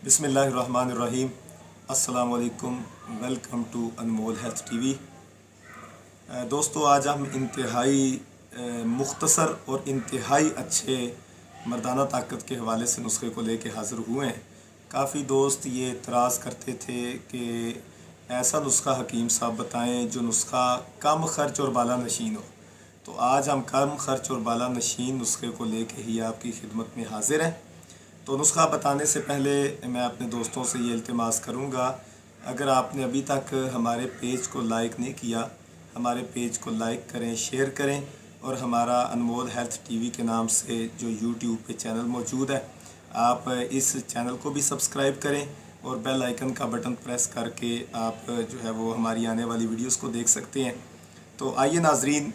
बिस्मिल्लाहिर्रहमानिर्रहीम। अस्सलाम वालेकुम। Welcome to Anmol health TV. दोस्तों, आज हम इंतहाई मुख्तसर और इंतहाई अच्छे मर्दाना ताकत के हवाले से नुस्खे को लेके हाज़िर हुए हैं। काफ़ी दोस्त ये एतराज़ करते थे कि ऐसा नुस्खा हकीम साहब बताएं जो नुस्खा कम ख़र्च और बाला नशीन हो। तो आज हम कम ख़र्च और बाला नशीन नुस्खे को लेके ही आपकी खिदमत में हाज़िर हैं। तो नुस्खा बताने से पहले मैं अपने दोस्तों से ये इल्तिमास करूँगा, अगर आपने अभी तक हमारे पेज को लाइक नहीं किया, हमारे पेज को लाइक करें, शेयर करें और हमारा अनमोल हेल्थ टीवी के नाम से जो यूट्यूब पे चैनल मौजूद है, आप इस चैनल को भी सब्सक्राइब करें और बेल आइकन का बटन प्रेस करके आप जो है वो हमारी आने वाली वीडियोस को देख सकते हैं। तो आइए नाजरीन,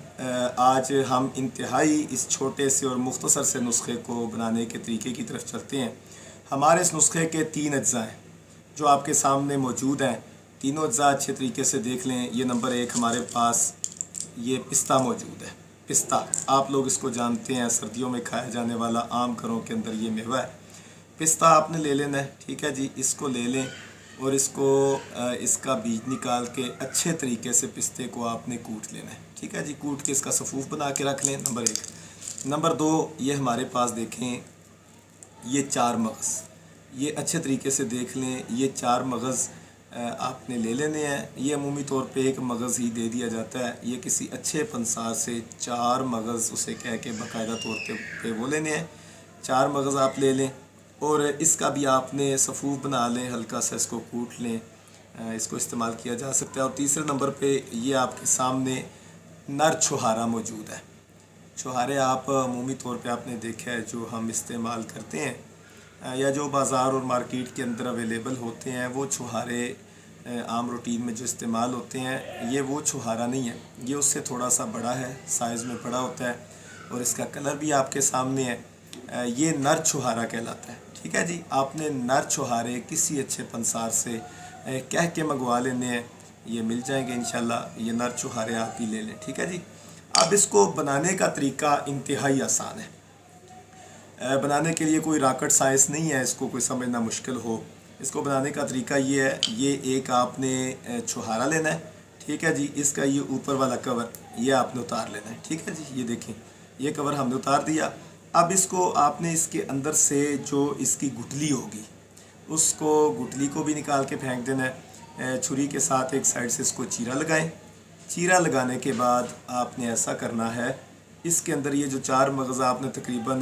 आज हम इंतहाई इस छोटे से और मुख्तसर से नुस्खे को बनाने के तरीके की तरफ चलते हैं। हमारे इस नुस्खे के 3 अज्जा हैं जो आपके सामने मौजूद हैं। तीनों अज्जा अच्छे तरीके से देख लें। ये नंबर 1 हमारे पास ये पिस्ता मौजूद है। पिस्ता आप लोग इसको जानते हैं, सर्दियों में खाया जाने वाला आम घरों के अंदर ये मेवा है। पिस्ता आपने ले लेना है, ठीक है जी। इसको ले लें और इसको इसका बीज निकाल के अच्छे तरीके से पिस्ते को आपने कूट लेना है, ठीक है जी। कूट के इसका सफ़ूफ बना के रख लें, नंबर 1। नंबर 2, ये हमारे पास देखें, ये 4 मगज़, ये अच्छे तरीके से देख लें। ये 4 मगज़ आपने ले लेने हैं। ये अमूमी तौर पे एक मगज़ ही दे दिया जाता है। ये किसी अच्छे पंसार से 4 मगज़ उसे कह के बाकायदा तौर पे वो लेने हैं। 4 मगज़ आप ले लें और इसका भी आपने सफ़ूफ बना लें, हल्का सा इसको कूट लें, इसको इस्तेमाल किया जा सकता है। और तीसरे नंबर पे ये आपके सामने नर छुहारा मौजूद है। छुहारे आप अमूमी तौर पे आपने देखा है जो हम इस्तेमाल करते हैं या जो बाज़ार और मार्केट के अंदर अवेलेबल होते हैं, वो छुहारे आम रूटीन में जो इस्तेमाल होते हैं, ये वो छुहारा नहीं है। ये उससे थोड़ा सा बड़ा है, साइज़ में बड़ा होता है और इसका कलर भी आपके सामने है। ये नर छुहारा कहलाता है, ठीक है जी। आपने नर छुहारे किसी अच्छे पंसार से कह के मंगवा लेने हैं, ये मिल जाएंगे इंशाल्लाह। ये नर छुहारे आप ही ले लें, ठीक है जी। अब इसको बनाने का तरीका इंतहाई आसान है। बनाने के लिए कोई रॉकेट साइंस नहीं है, इसको कोई समझना मुश्किल हो। इसको बनाने का तरीका ये है, ये एक आपने छुहारा लेना है, ठीक है जी। इसका ये ऊपर वाला कवर ये आपने उतार लेना है, ठीक है जी। ये देखें, ये कवर हमने उतार दिया। अब इसको आपने इसके अंदर से जो इसकी गुठली होगी, उसको गुठली को भी निकाल के फेंक देना है। छुरी के साथ एक साइड से इसको चीरा लगाएं। चीरा लगाने के बाद आपने ऐसा करना है, इसके अंदर ये जो 4 मगज़ आपने तकरीबन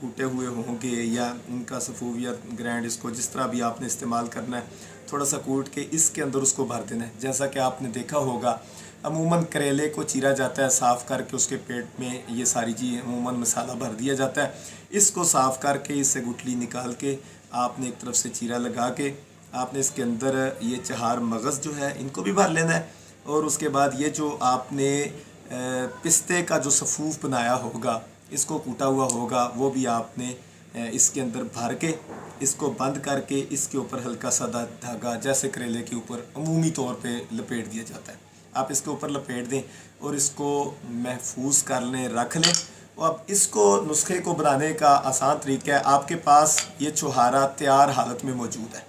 कूटे हुए होंगे या इनका सफ़ूफ या ग्राइंड, इसको जिस तरह भी आपने इस्तेमाल करना है, थोड़ा सा कूट के इसके अंदर उसको भर देना है। जैसा कि आपने देखा होगा, अमूमन करेले को चीरा जाता है, साफ़ करके उसके पेट में ये सारी चीज़ अमूमन मसाला भर दिया जाता है। इसको साफ़ करके इससे गुठली निकाल के आपने एक तरफ से चीरा लगा के आपने इसके अंदर ये 4 मगज़ जो है इनको भी भर लेना है। और उसके बाद ये जो आपने पिस्ते का जो सफ़ूफ बनाया होगा, इसको कूटा हुआ होगा, वो भी आपने इसके अंदर भर के इसको बंद करके इसके ऊपर हल्का सा धागा जैसे करेले के ऊपर अमूमी तौर पे लपेट दिया जाता है। आप इसके ऊपर लपेट दें और इसको महफूज कर लें, रख लें। और अब इसको नुस्खे को बनाने का आसान तरीका है, आपके पास ये छुहारा तैयार हालत में मौजूद है।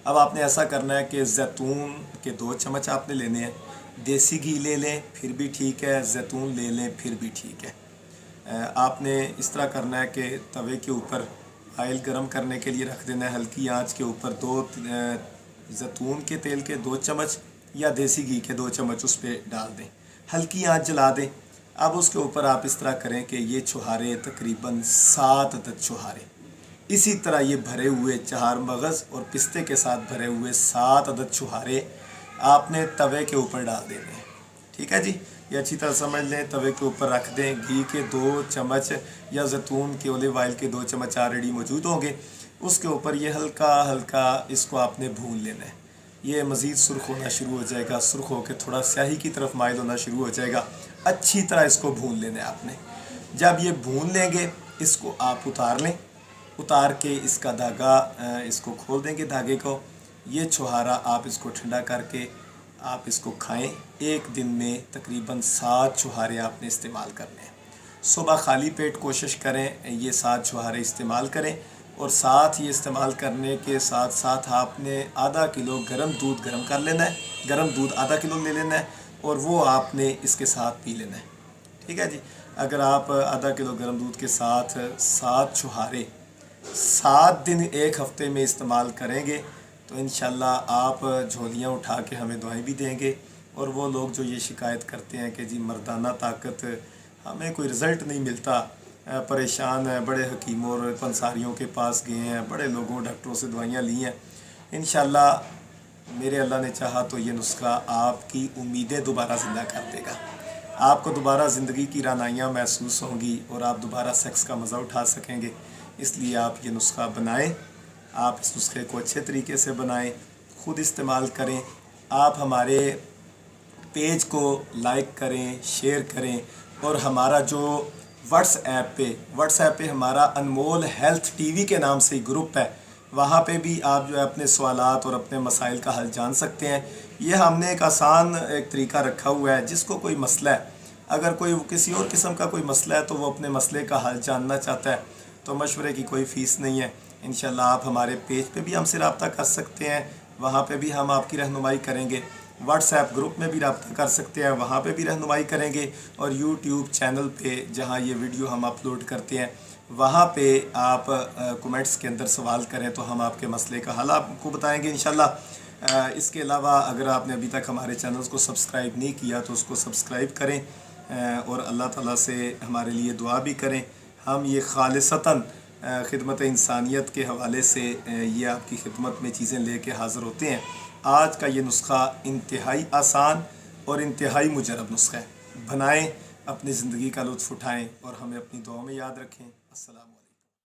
अब आपने ऐसा करना है कि जैतून के 2 चम्मच आपने लेने हैं। देसी घी ले लें फिर भी ठीक है, जैतून ले लें फिर भी ठीक है। आपने इस तरह करना है कि तवे के ऊपर ऑयल गरम करने के लिए रख देना है, हल्की आंच के ऊपर। 2 जैतून के तेल के 2 चम्मच या देसी घी के 2 चम्मच उस पर डाल दें, हल्की आंच जला दें। अब उसके ऊपर आप इस तरह करें कि ये छुहारे तकरीबन 7 अदद छुहारे, इसी तरह ये भरे हुए 4 मगज़ और पिस्ते के साथ भरे हुए 7 अदद छुहारे आपने तवे के ऊपर डाल देने हैं, ठीक है जी। ये अच्छी तरह समझ लें, तवे के ऊपर रख दें। घी के 2 चम्मच या जैतून के ओलिव ऑयल के 2 चम्मच ऑलरेडी मौजूद होंगे। उसके ऊपर ये हल्का हल्का इसको आपने भून लेना है। ये मज़ीद सुर्ख होना शुरू हो जाएगा, सुर्ख होकर थोड़ा स्याही की तरफ माइल होना शुरू हो जाएगा। अच्छी तरह इसको भून लेना है आपने। जब ये भून लेंगे, इसको आप उतार लें। उतार के इसका धागा इसको खोल देंगे धागे को। ये छुहारा आप इसको ठंडा करके आप इसको खाएं। एक दिन में तकरीबन 7 छुहारे आपने इस्तेमाल करने हैं। सुबह खाली पेट कोशिश करें ये 7 छुहारे इस्तेमाल करें اور ساتھ یہ استعمال کرنے کے ساتھ ساتھ آپ نے آدھا کلو گرم دودھ گرم کر لینا ہے، گرم دودھ آدھا کلو لے لینا ہے اور وہ آپ نے اس کے ساتھ پی لینا ہے، ٹھیک ہے جی۔ اگر آپ آدھا کلو گرم دودھ کے ساتھ 7 چھہارے 7 دن ایک ہفتے میں استعمال کریں گے تو انشاءاللہ آپ جھولیاں اٹھا کے ہمیں دعائیں بھی دیں گے۔ اور وہ لوگ جو یہ شکایت کرتے ہیں کہ جی مردانہ طاقت ہمیں کوئی رزلٹ نہیں ملتا، پریشان ہیں، بڑے حکیموں اور پنساریوں کے پاس گئے ہیں، بڑے لوگوں ڈاکٹروں سے دعائیاں لی ہیں، انشاءاللہ میرے اللہ نے چاہا تو یہ نسخہ آپ کی امیدیں دوبارہ زندہ کر دے گا، آپ کو دوبارہ زندگی کی رعنائیاں محسوس ہوں گی اور آپ دوبارہ سیکس کا مزہ اٹھا سکیں گے۔ اس لیے آپ یہ نسخہ بنائیں، آپ اس نسخے کو اچھے طریقے سے بنائیں، خود استعمال کریں۔ آپ ہمارے پیج کو لائک کریں، شیئر کریں اور ہمارا جو واٹس ایپ پہ ہمارا انمول ہیلتھ ٹی وی کے نام سے ہی گروپ ہے، وہاں پہ بھی آپ جو ہے اپنے سوالات اور اپنے مسائل کا حل جان سکتے ہیں۔ یہ ہم نے ایک آسان طریقہ رکھا ہوا ہے، جس کو کوئی مسئلہ ہے، اگر کوئی کسی اور قسم کا کوئی مسئلہ ہے تو وہ اپنے مسئلے کا حل جاننا چاہتا ہے تو مشورے کی کوئی فیس نہیں ہے۔ انشاءاللہ آپ ہمارے پیج پہ بھی ہم سے رابطہ کر سکتے ہیں، وہاں پہ بھی ہم آپ کی رہنمائی کریں گے، واٹس ایپ گروپ میں بھی رابطہ کر سکتے ہیں، وہاں پہ بھی رہنمائی کریں گے، اور یوٹیوب چینل پہ جہاں یہ ویڈیو ہم اپلوڈ کرتے ہیں وہاں پہ آپ کومنٹس کے اندر سوال کریں تو ہم آپ کے مسئلے کا حل آپ کو بتائیں گے انشاءاللہ۔ اس کے علاوہ اگر آپ نے ابھی تک ہمارے چینلز کو سبسکرائب نہیں کیا تو اس کو سبسکرائب کریں اور اللہ تعالیٰ سے ہمارے لیے دعا بھی کریں۔ ہم یہ خالصتاً خدمت انسانیت کے حوالے سے یہ آپ کی خدمت میں چیزیں لے کے حاضر ہوتے ہیں۔ آج کا یہ نسخہ انتہائی آسان اور انتہائی مجرب نسخہ ہے، بنائیں، اپنی زندگی کا لطف اٹھائیں اور ہمیں اپنی دعاؤں میں یاد رکھیں۔ السلام علیکم۔